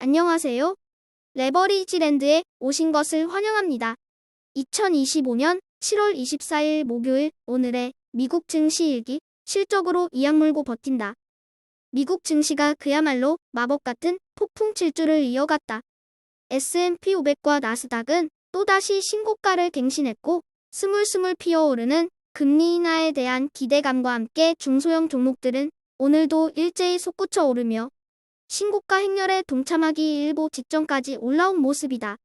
안녕하세요. 레버리지랜드에 오신 것을 환영합니다. 2025년 7월 24일 목요일 오늘의 미국 증시 일기 실적으로 이악 물고 버틴다. 미국 증시가 그야말로 마법 같은 폭풍 질주를 이어갔다. S&P 500과 나스닥은 또다시 신고가를 갱신했고 스물스물 피어오르는 금리 인하에 대한 기대감과 함께 중소형 종목들은 오늘도 일제히 솟구쳐 오르며 신고가 행렬에 동참하기 일보 직전까지 올라온 모습이다.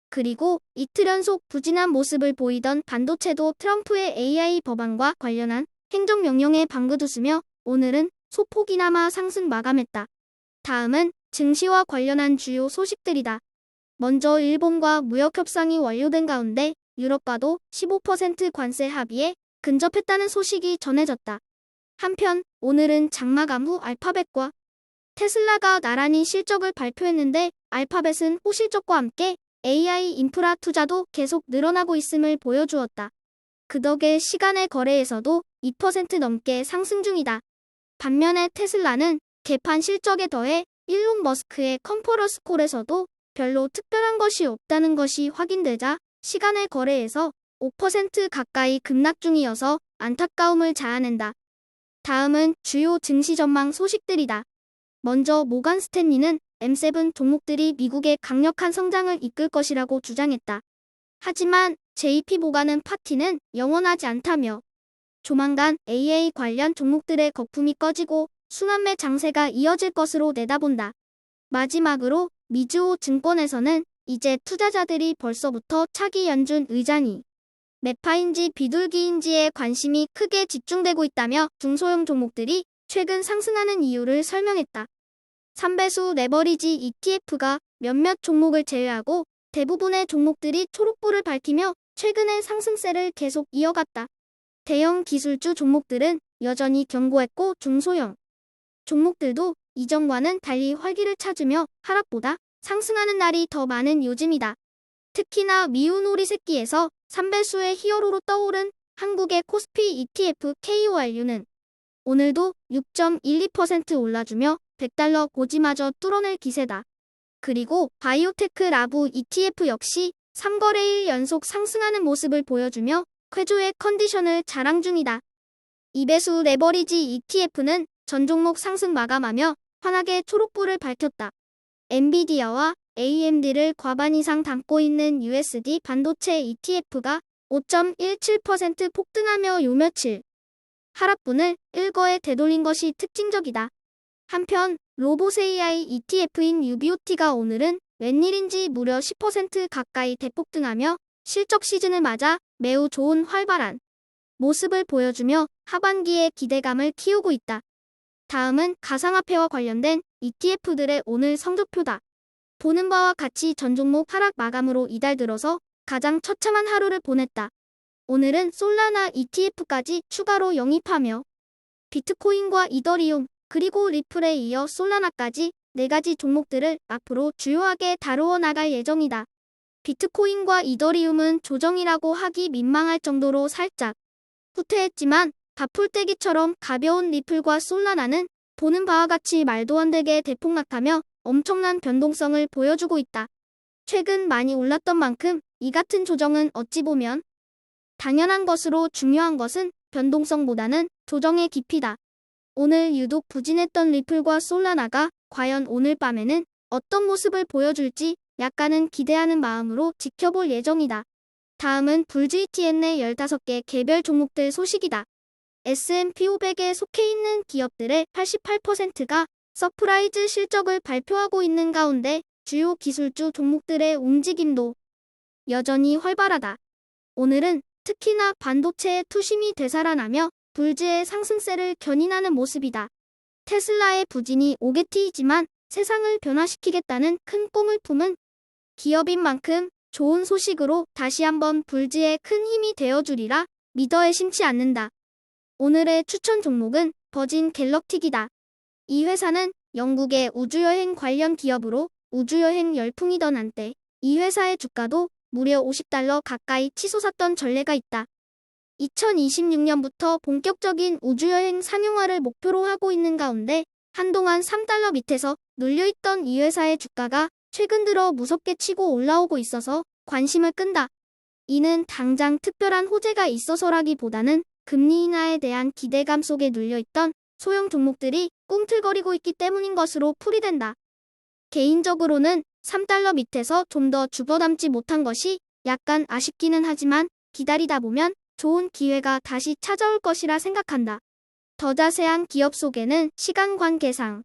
그리고 이틀 연속 부진한 모습을 보이던 반도체도 트럼프의 AI 법안과 관련한 행정명령에 방긋웃으며 오늘은 소폭이나마 상승 마감했다. 다음은 증시와 관련한 주요 소식들이다. 먼저 일본과 무역 협상이 완료된 가운데 유럽과도 15% 관세 합의에 근접했다는 소식이 전해졌다. 한편 오늘은 장마감 후 알파벳과 테슬라가 나란히 실적을 발표했는데 알파벳은 호실적과 함께 AI 인프라 투자도 계속 늘어나고 있음을 보여주었다. 그 덕에 시간의 거래에서도 2% 넘게 상승 중이다. 반면에 테슬라는 개판 실적에 더해 일론 머스크의 컨퍼런스 콜에서도 별로 특별한 것이 없다는 것이 확인되자 시간의 거래에서 5% 가까이 급락 중이어서 안타까움을 자아낸다. 다음은 주요 증시 전망 소식들이다. 먼저 모간 스탠리는 M7 종목들이 미국의 강력한 성장을 이끌 것이라고 주장했다. 하지만 JP 모간은 파티는 영원하지 않다며 조만간 AA 관련 종목들의 거품이 꺼지고 순환매 장세가 이어질 것으로 내다본다. 마지막으로 미주호 증권에서는 이제 투자자들이 벌써부터 차기 연준 의장이 매파인지 비둘기인지에 관심이 크게 집중되고 있다며 중소형 종목들이 최근 상승하는 이유를 설명했다. 3배수 레버리지 ETF가 몇몇 종목을 제외하고 대부분의 종목들이 초록불을 밝히며 최근의 상승세를 계속 이어갔다. 대형 기술주 종목들은 여전히 견고했고 중소형 종목들도 이전과는 달리 활기를 찾으며 하락보다 상승하는 날이 더 많은 요즘이다. 특히나 미운 오리 새끼에서 3배수의 히어로로 떠오른 한국의 코스피 ETF KORU는 오늘도 6.12% 올라주며 100달러 고지마저 뚫어낼 기세다. 그리고 바이오테크 라부 ETF 역시 3거래일 연속 상승하는 모습을 보여주며 쾌조의 컨디션을 자랑 중이다. 2배수 레버리지 ETF는 전 종목 상승 마감하며 환하게 초록불을 밝혔다. 엔비디아와 AMD를 과반 이상 담고 있는 USD 반도체 ETF가 5.17% 폭등하며 요 며칠 하락분을 일거에 되돌린 것이 특징적이다. 한편 로봇 AI ETF인 UBOT가 오늘은 웬일인지 무려 10% 가까이 대폭등하며 실적 시즌을 맞아 매우 좋은 활발한 모습을 보여주며 하반기에 기대감을 키우고 있다. 다음은 가상화폐와 관련된 ETF들의 오늘 성적표다. 보는 바와 같이 전 종목 하락 마감으로 이달 들어서 가장 처참한 하루를 보냈다. 오늘은 솔라나 ETF까지 추가로 영입하며 비트코인과 이더리움 그리고 리플에 이어 솔라나까지 4가지 종목들을 앞으로 주요하게 다루어 나갈 예정이다. 비트코인과 이더리움은 조정이라고 하기 민망할 정도로 살짝 후퇴했지만 밥풀떼기처럼 가벼운 리플과 솔라나는 보는 바와 같이 말도 안 되게 대폭락하며 엄청난 변동성을 보여주고 있다. 최근 많이 올랐던 만큼 이 같은 조정은 어찌 보면 당연한 것으로 중요한 것은 변동성보다는 조정의 깊이다. 오늘 유독 부진했던 리플과 솔라나가 과연 오늘 밤에는 어떤 모습을 보여줄지 약간은 기대하는 마음으로 지켜볼 예정이다. 다음은 불GTN 내 15개 개별 종목들 소식이다. S&P 500에 속해 있는 기업들의 88%가 서프라이즈 실적을 발표하고 있는 가운데 주요 기술주 종목들의 움직임도 여전히 활발하다. 오늘은 특히나 반도체의 투심이 되살아나며 불지의 상승세를 견인하는 모습이다. 테슬라의 부진이 오게티이지만 세상을 변화시키겠다는 큰 꿈을 품은 기업인 만큼 좋은 소식으로 다시 한번 불지의 큰 힘이 되어주리라 믿어 의심치 않는다. 오늘의 추천 종목은 버진 갤럭틱이다. 이 회사는 영국의 우주여행 관련 기업으로 우주여행 열풍이던 한때 이 회사의 주가도 무려 50달러 가까이 치솟았던 전례가 있다. 2026년부터 본격적인 우주여행 상용화를 목표로 하고 있는 가운데 한동안 3달러 밑에서 눌려있던 이 회사의 주가가 최근 들어 무섭게 치고 올라오고 있어서 관심을 끈다. 이는 당장 특별한 호재가 있어서라기보다는 금리 인하에 대한 기대감 속에 눌려있던 소형 종목들이 꿈틀거리고 있기 때문인 것으로 풀이된다. 개인적으로는 3달러 밑에서 좀 더 주워담지 못한 것이 약간 아쉽기는 하지만 기다리다 보면 좋은 기회가 다시 찾아올 것이라 생각한다. 더 자세한 기업 소개는 시간 관계상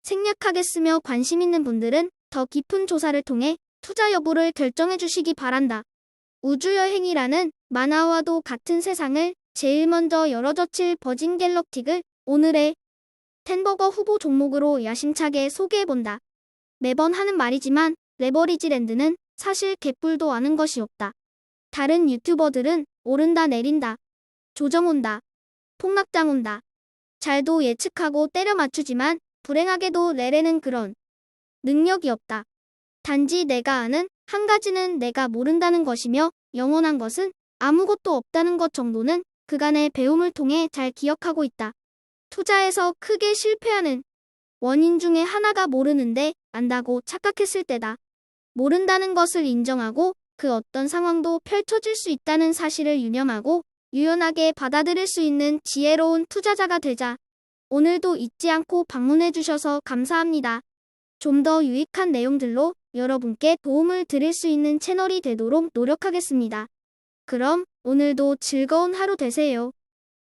생략하겠으며 관심 있는 분들은 더 깊은 조사를 통해 투자 여부를 결정해 주시기 바란다. 우주여행이라는 만화와도 같은 세상을 제일 먼저 열어젖힐 버진 갤럭틱을 오늘의 텐버거 후보 종목으로 야심차게 소개해본다. 매번 하는 말이지만 레버리지랜드는 사실 개뿔도 아는 것이 없다. 다른 유튜버들은 오른다 내린다, 조정 온다, 폭락장 온다. 잘도 예측하고 때려 맞추지만 불행하게도 레레는 그런 능력이 없다. 단지 내가 아는 한 가지는 내가 모른다는 것이며 영원한 것은 아무것도 없다는 것 정도는 그간의 배움을 통해 잘 기억하고 있다. 투자에서 크게 실패하는 원인 중에 하나가 모르는데 안다고 착각했을 때다. 모른다는 것을 인정하고 그 어떤 상황도 펼쳐질 수 있다는 사실을 유념하고 유연하게 받아들일 수 있는 지혜로운 투자자가 되자. 오늘도 잊지 않고 방문해 주셔서 감사합니다. 좀 더 유익한 내용들로 여러분께 도움을 드릴 수 있는 채널이 되도록 노력하겠습니다. 그럼 오늘도 즐거운 하루 되세요.